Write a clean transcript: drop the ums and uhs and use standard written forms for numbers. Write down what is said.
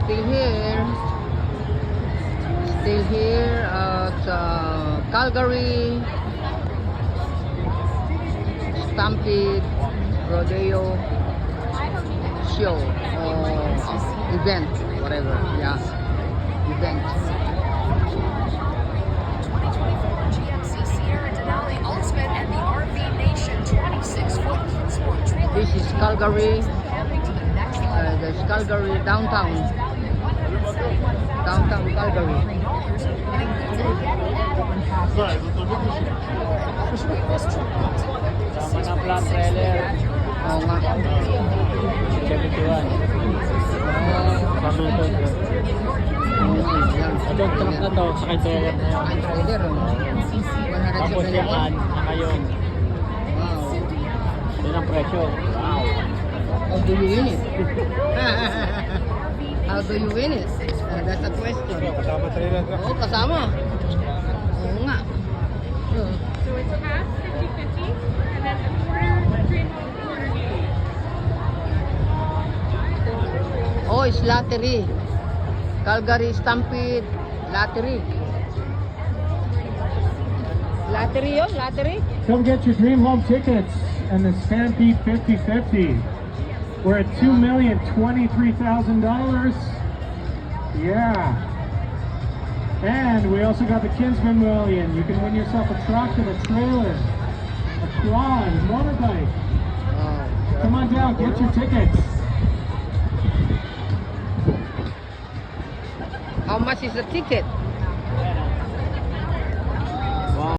Still here. Still here at Calgary Stampede Rodeo Show event, whatever. Yeah, event. 2024 GMC Sierra Denali Ultimate and the RV Nation 26-foot sport trailer. This is Calgary. Camping to the next level. There's Calgary downtown. Downtown Calgary. It includes a Yeti add-on package. This trip comes equipped with a Tama na flat trailer. Oo nga. 71. Paluto ko. Yan. Itong truck na to, sakay trailer na yun. Ang trailer. Tapos 171. yan, saka yun. Wow. Yun ang presyo. Wow. How do you win it? How do you win it? That's the question. Kasama trailer truck. Oo, kasama. Oo nga. So it's half 50-50 and then a quarter train home, quarter game. Oh, it's lottery. Calgary Stampede Lottery. Lottery yun? Lottery? Come get your dream home tickets and the Stampede 50-50. We're at $2,023,000. Yeah. And we also got the Kinsman Million. You can win yourself a truck and a trailer, a quad, a motorbike. Oh. Come on down, get your tickets. How much is the ticket?